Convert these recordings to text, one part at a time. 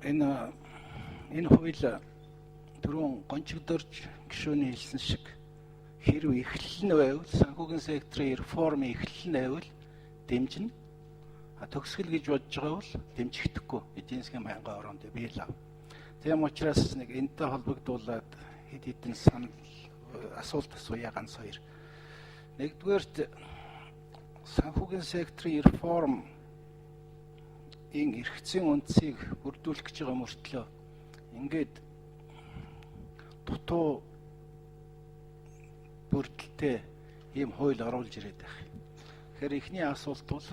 энэ хууль түрүүн гончигдорж гишүүний хэлсэн шиг хэрв эхлэл нь байвал санхүүгийн секторын реформын эхлэл нь байвал дэмжинэ. Төгсгөл гэж бодож байгаа бол дэмжихдэггүй. Эдийн засгийн байнгын ороонд биелээ. Тийм учраас нэг энэтэй холбогдуулаад хэд хэдэн санал асуулт асууя ганц хоёр. Нэгдүгээрт санхүүгийн секторын реформ эрхцийн үндсийг бүрдүүлэх гэж байгаа мөртлөө ингээд дутуу бүрдэлтэй ийм хууль оруулж ирээд байх. Тэгэхээр эхний асуулт бол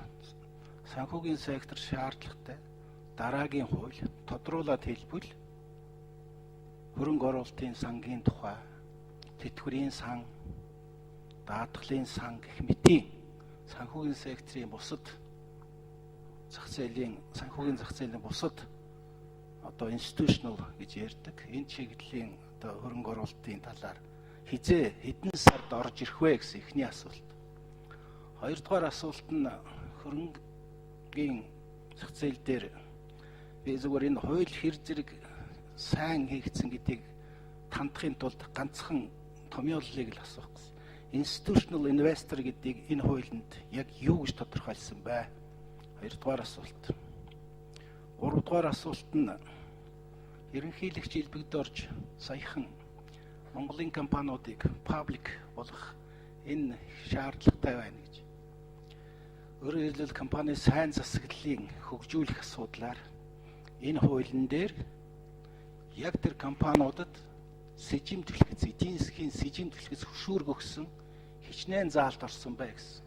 санхүүгийн сектор шаардлагатай дараагийн хууль тодруулаад хэлбэл хөрөнгө оруулалтын сангийн тухай, тэтгэврийн сан, даатгалын сан гэх мэтийн санхүүгийн секторын бусад санхүүгийн зах зээлийн бусад институционал гэж ярьдаг энэ чиглэлийн хөрөнгө оруулалтын талаар хэдэн сард орж ирэх вэ гэсэн эхний асуулт. Хоёрдугаар асуулт нь хөрөнгөний зах зээл дээр би зөвхөн энэ хууль хэр зэрэг сайн хийгдсэн гэдгийг тандахын тулд ганцхан томьёоллыг л асуух гэсэн. Institutional investor гэдгийг энэ хуулинд яг юу гэж тодорхойлсон бэ? Хоёрдугаар асуулт. Гуравдугаар асуулт нь ерөнхийлөгч элбэгдорж саяхан Монголын компаниудыг паблик болгох энэ шаардлагатай байна гэж. Өөрөөр хэлбэл компани сайн засаглалын хөгжүүлэх асуудлаар энэ хуулийн дээр яг тэр компаниудад эдийн засгийн сэжим төлөхөс хөшүүрг өгсөн хичнээн заалт орсон бай гэсэн.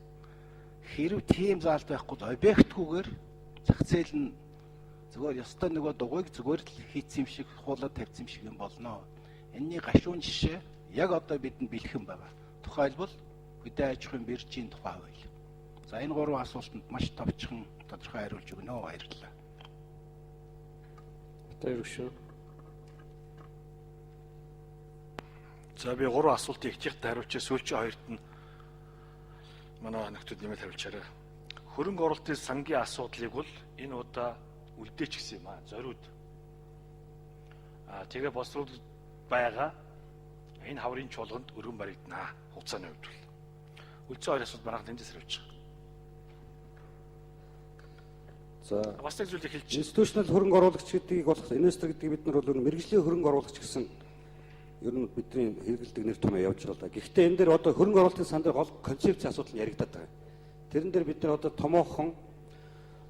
Хэрв тийм заалт байхгүй объектгүйгээр зах зээл нь зүгээр ёстой нөгөө дугуйг зүгээр л хийц юм шиг хуулаад тавьсан юм шиг юм болно. Энэний гашуун жишээ яг одоо бидэнд бэлхэн байгаа. Тухайлбал хөдөө аж ахуйн биржийн тухай хууль. За энэ гурван асуултанд маш товчхон тодорхой хариулж өгнө үү? Баярлалаа. Баярлалаа. За би гурван асуултыг ихтэйгт хариулчихъя. Сүүлчийн хоёрт нь манай нөхдөд нэмэлт хариулчаарай. Хөрөнгө оруулалтын сангийн асуудлыг бол энэ удаа үлдээч гэсэн юм аа. Зориуд. Тэгээ боловсруулж байгаа энэ хаврын чуулганд өргөн баригдана. Хугацааны хувьд бол. Үлцэн хоёр асуулт манайх эндээс хариулж байгаа. За бас нэг зүйлийг хэлж. Институционал хөрөнгө оруулагч гэдгийг болох инвестор гэдгийг бид нар бол мэргэжлийн хөрөнгө оруулагч гэсэн ер нь бидний хэрэгэлдэг нэр томьёо явж байгаа л да. Гэхдээ энэ дээр одоо хөрөнгө оруулалтын сан дээр гол концепцийн асуудал нь яригдаад байгаа. Тэрэн дээр бид нар одоо томоохон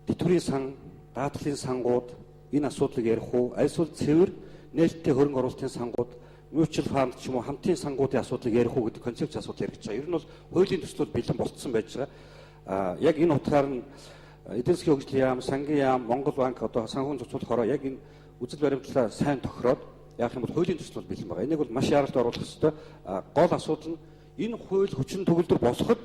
тэтгэврийн сан, даатгалын сангууд энэ асуудлыг ярих уу? Альсвал цэвэр нээлттэй хөрөнгө оруулалтын сангууд, mutual fund ч юм уу хамтын сангуудын асуудлыг ярих уу гэдэг концепцийн асуудал яригдж байгаа. Ер нь бол хуулийн төслүүд бэлэн болцсон байж байгаа. Яг энэ утгаар нь эдийн засгийн хөгжлийн яам, сангийн яам, Монгол банк одоо санхүүгийн цуцлахороо яг энэ үзэл баримтлалаа сайн тохироод яах юм бол хуулийн төсөл бол бэлэн байгаа. Энийг бол маш яралт оруулах ёстой. Гол асуудал нь энэ хууль хүчин төгөлдөр босоход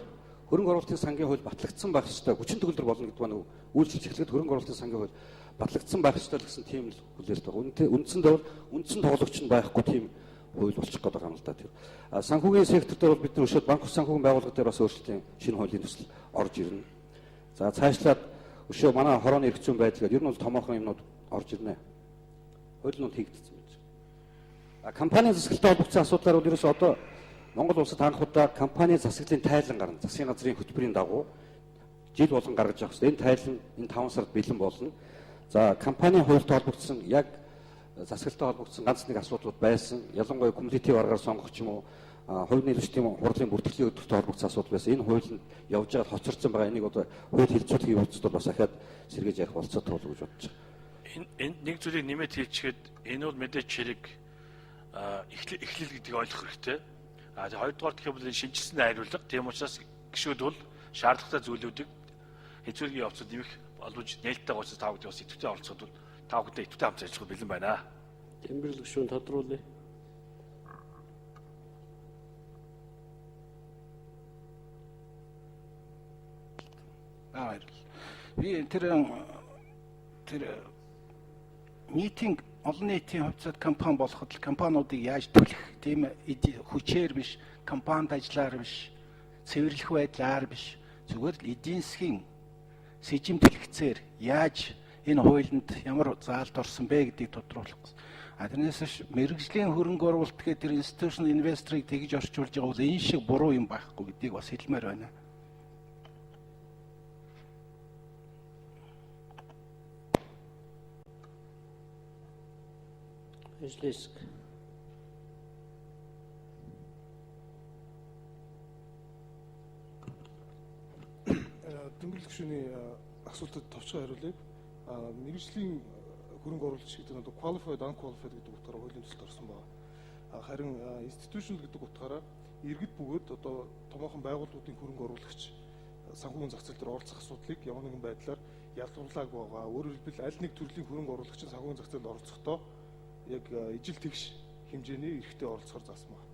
хөрөнгө оруулалтын сангийн хууль батлагдсан байх ёстой. Хүчин төгөлдөр болно гэдэг нь үйлчлж эхлэхэд хөрөнгө оруулалтын сангийн хууль батлагдсан байх ёстой гэсэн тийм л хүлээлт байгаа. Үндсэндээ бол үндсэн тоглогч нь байхгүй тийм хууль болчих гээд байгаа юм л да. Тэр санхүүгийн сектор дээр бол бид нар өшөөд банк санхүүгийн байгууллага дээр бас өөрчлөлтийн шинэ хуулийн төсөл орж ирнэ. За цаашлаад өшөө манай хорооны эрх зүйн байдал гэдэг ер нь бол томоохон юмнууд орж ирнэ. Хуулиуд хийгдсэн байж байгаа. Компанийн засаглалтай холбогдсон асуудлаар бол ерөөсөө одоо Монгол улсад анх удаа компанийн засаглалын тайлан гарна. Засгийн газрын хөтөлбөрийн дагуу жил болгон гаргаж явах хэрэгтэй. Энэ тайлан энэ 5 сард бэлэн болно. За компанийн хуультай холбогдсон яг засаглалтай холбогдсон ганц нэг асуудлууд байсан. Ялангуяа кумулятив аргаар сонгох ч юм уу хувийн нээлттэй хурлын бүртгэлийн өдөртөй холбогдсон асуудал байсан. Энэ хуулинд явж байгаа хоцорсон байгаа. Энийг одоо хууль хэлцүүлэхийн явцад бас ахаад сэргээж ярих болцоотой болов гэж бодож байна. Энэ нэг зүйлийг нэмээд хэлчихэд энэ бол мэдээч хэрэг эхлэл гэдгийг ойлгох хэрэгтэй. Хоёрдугаар гэх юм бол шинжилсэн хариулга. Тийм учраас гишүүд бол шаардлагатай зүйлүүдийг хэзүүргийн явцад нэмэх олж нээлттэй гоцсон тав гэдэг бас идэвхтэй оролцоход бол тав гэдэг идэвхтэй хамт ажиллах бэлэн байна. Тэмбэрл гишүүн тодруулъя. Би тэр митинг олон нийтийн хувьцаат компани болоход компаниудыг яаж төлөх тийм хүчээр биш, компанид ажиллаар биш, цэвэрлэх байдлаар биш, зүгээр л эдийн засгийн сэжим төлөвцөөр яаж энэ хуулинд ямар заалд орсон бэ гэдгийг тодруулах гэсэн. Тэрнээс биш мэрэгжлийн хөрөнгө оруулалт гэдэг тэр institutional investor-ыг тэгж орчуулж байгаа бол энэ шиг буруу юм байхгүй гэдгийг бас хэлмээр байна. Эжлэск. Тэмдэглэл гишүүний асуултад товчхон хариулъя. Мэргэжлийн хөрөнгө оруулагч гэдэг нь qualified, unqualified гэдэг утгаараа хуулийн төсөлд орсон байна. Харин institutional гэдэг утгаараа иргэд бөгөөд одоо томоохон байгууллагуудын хөрөнгө оруулагч санхүүгийн зах зээл дээр оролцох асуудлыг ямар нэгэн байдлаар ялгарлааг байгаа. Өөрөөр хэлбэл аль нэг төрлийн хөрөнгө оруулагч санхүүгийн зах зээлд оролцохдоо яг ижил тэгш хэмжээний эрхтэй оролцохоор заасан байна.